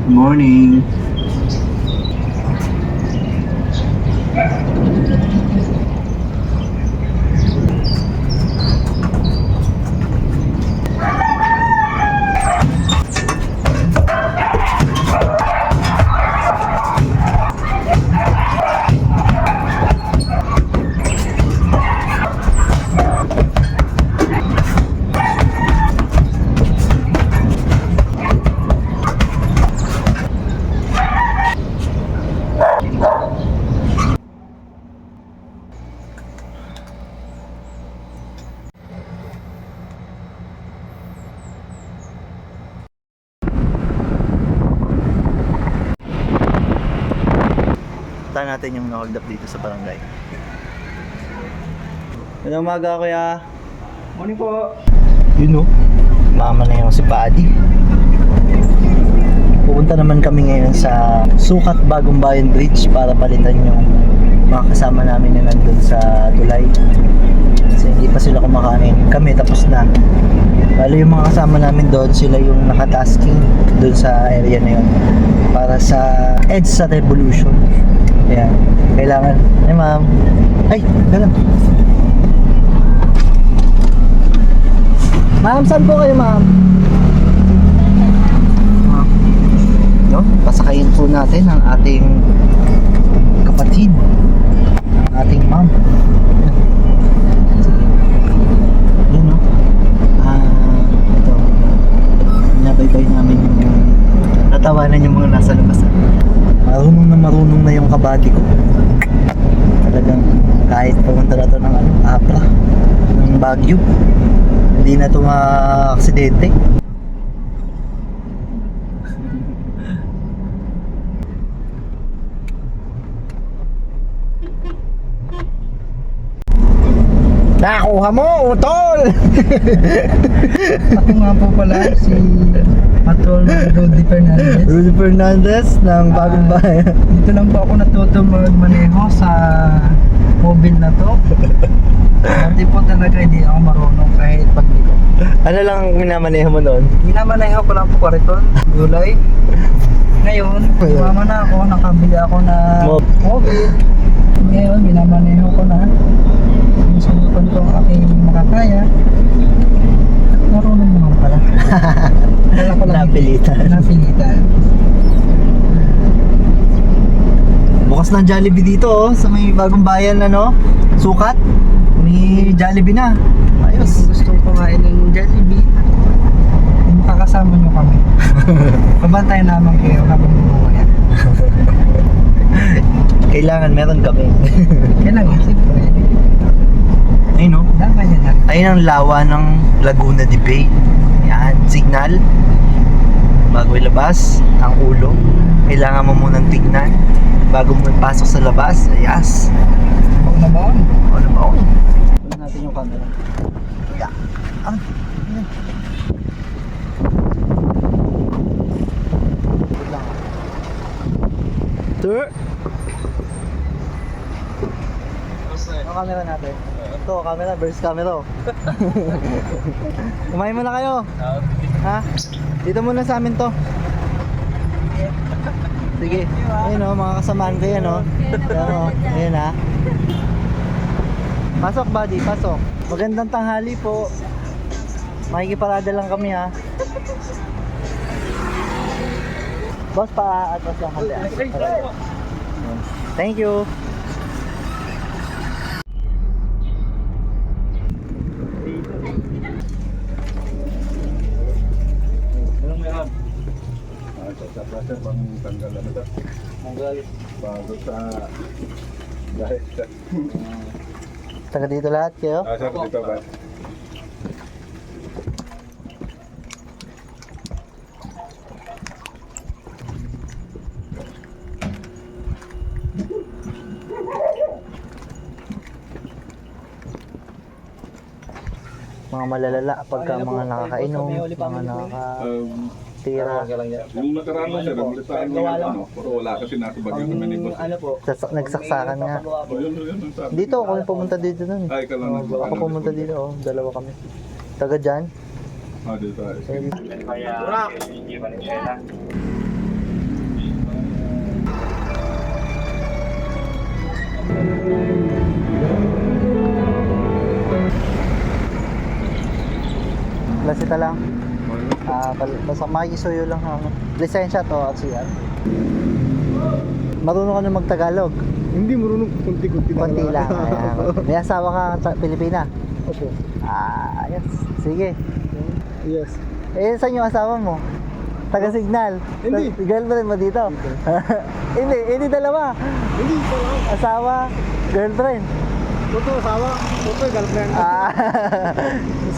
Morning. Punta natin yung na-hold up dito sa barangay. Magandang umaga, kuya. Morning po. Yun o. Mama na yung si Paddy. Pupunta naman kami ngayon sa Sukat Bagong Bayan Bridge para palitan yung mga kasama namin na nandun sa tulay. Kasi hindi pa sila kumakain. Kami tapos na. Lalo yung mga kasama namin doon, sila yung nakatasking doon sa area na yun para sa EDSA sa Revolution. Ayan, kailangan. Ay ma'am. Ay, gano'n. Ma'am, saan po kayo ma'am? Yun, pasakayin po natin ang ating kapatid, ang ating ma'am. Yun no. Ito. Pinabaybay namin yung natawanan yung mga nasa labas. Marunong na yung kabady ko. Talagang kahit pumunta na to ng Apra, ng Baguio, hindi na ito ma-aksidente. Nakuha mo, utol! Ako nga po pala si Patrol Rudy Fernandez. Rudy Fernandez ng Bagong Bayan. Dito lang po ako natuto magmaneho sa mobile na to. Dati po talaga hindi ako marunong kahit pagliko. Ano lang minamaneho mo noon? Minamaneho ko lang po kariton, gulay. Ngayon, mama na ako, nakabili ako na mobile. Ngayon, minamaneho ko na. Sinusubukan ko ang aking makakaya. At marunong naman pala. Dala ko lang Napilitan. Napilitan. Bukas ng Jollibee dito oh, sa may Bagong Bayan ano, Sukat. May Jollibee na. Ayos. Gusto ko kumain ng Jollibee. Makakasama nyo kami. Pabantayan naman kayo habang bumaya. Kailangan meron kami. Kailangan, siyempre. Ayun no. Dapat yan na. Ayun ang lawa ng Laguna de Bay. Yan, signal. Bago ilabas ang ulo, kailangan mo munang tignan bago mo pasok sa labas. Ayas. Huwag na ba? Ano ba? Huwag natin yung camera. Yeah. Sir? Ang camera natin. Ito, camera versus camera. Kumain muna kayo. Ha? Dito muna sa amin to. Sige. Ayun o, mga kasamaan ko yan o. Ayan o. Ayan ha. Pasok buddy, pasok. Magandang tanghali po. Makikiparada lang kami ha. Boss pa at boss lang kami. Thank you. Anong meron? Sa plaza bang tanggal ano to? Tanggal. Bago sa dahil sa Taga dito lahat kayo? sa dito ba? Mga malalala pagka mga nakakainom, mga nakakatira. Yung nakaraan na siya, naglitaan mo yung ano, pero wala kasi nasa bagay sa minibus. Nagsaksakan nga. Yun ang sabi. Dito ako pumunta dito nun. Ay, ka lang Oo, ako pumunta dito, oh, dalawa kami. Taga dyan. Dito tayo. Lasita lang. Basta makikisuyo lang ako. Lisensya to at siya. Marunong ka na mag-Tagalog? Hindi marunong kunti-kunti Konti lang. Ayan. May asawa ka sa Pilipina? Opo. Yes. Sige. Yes. Saan yung asawa mo? Taga-signal? Hindi. Girlfriend mo dito? Hindi dalawa. Hindi pa lang. Asawa, girlfriend. Ito asawa. Ito girlfriend.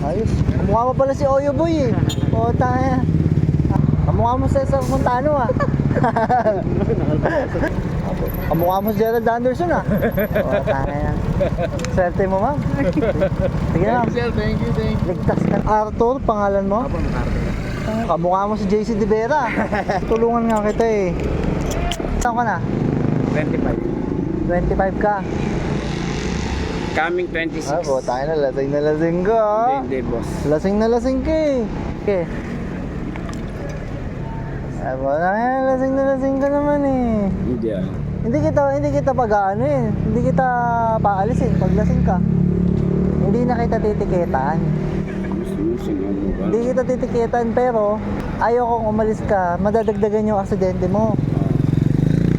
Ayos. Kamukha mo pala si Oyo Boy eh. O, tanga. Kamukha mo sa Cesar Montano ah. Kamukha mo si Gerald Anderson ah. O, tanga. Swerte mo ma'am. Sige na ma'am. Sir, thank you. Ligtas ka. Arthur, pangalan mo? Kamukha mo si JC De Vera. Tulungan nga kita eh. Saan ka na? 25. 25 ka. Coming 26. Ah, po, tayo na lasing ka ah. Hindi, boss. Lasing na lasing ka eh. Okay. Ah, po, lasing na lasing ka naman eh. Hindi ah. Hindi kita pag-ano eh. Hindi kita paalisin pag lasing ka. Hindi na kita titiketan. Hindi kita titiketan pero ayaw kong umalis ka, madadagdagan yung aksidente mo.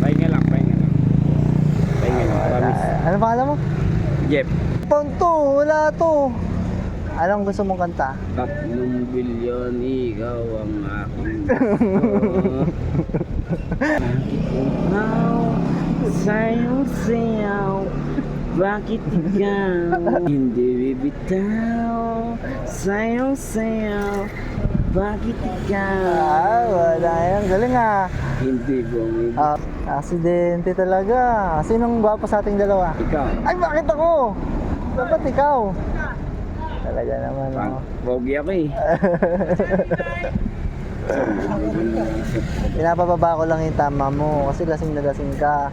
Pahinga lang. Pahinga lang, promise. Ano pangalan mo? Jeff. Ponto, wala to. Anong gusto mong kanta? 3 bilyon, ikaw ang aking sayang sayaw, bakit ikaw hindi bibitaw? Sayang sayaw, bakit ikaw Wala yan. Galing ah. hindi bumibig? Aksidente talaga. Sinong gwapo sa ating dalawa? Ikaw. Ay, bakit ako? Dapat ikaw. Talaga naman, oh. Pogi ako eh. Pinapababa ko lang yung tama mo kasi lasing na lasing ka.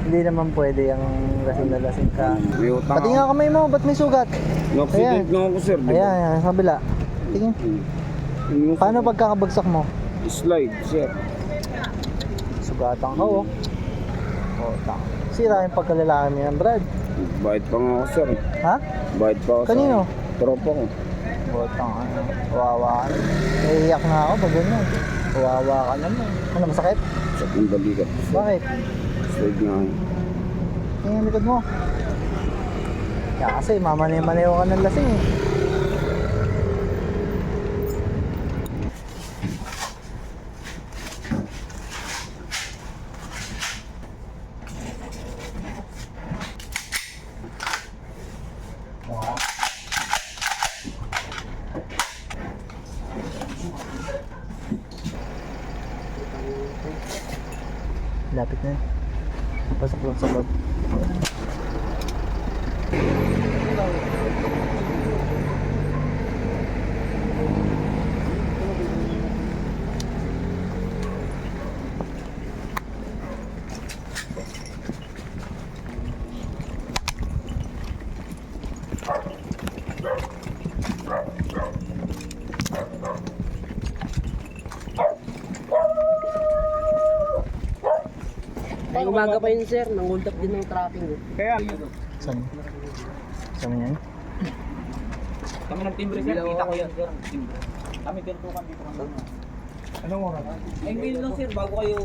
Hindi naman pwede yung lasing na lasing ka. May utang Pati nga kamay mo, ba't may sugat? Na-accident nga ako sir. di ba? Ayan, sa kabila. Tingin. Yung Paano pagkakabagsak mo? slide sir. Sugatan ka, oh. Oh, tang. Sira yung pagkalalaki mo yan, Brad. Bayad pa nga ako sir. Ha? Bayad pa ako Kanino? sa tropa ko. Botang, ano. Kawawa ka. Naiiyak na ako pag ganyan. Kawawa ka naman. Ano, masakit? Sa balikat. Bakit? Slide nga ako. Tingnan yung likod mo. Kaya kasi mamanay-manayaw ka ng lasing eh. Lapit na yun. Pasok lang sa loob. Ay, umaga pa yun sir, nang-hold up din ng traffic. Kaya, Saan? Saan yan? Kami ng timbre sir, kita ko yan sir. Kami tinutukan dito kami. anong oras? Ay, ngayon lang sir, bago kayo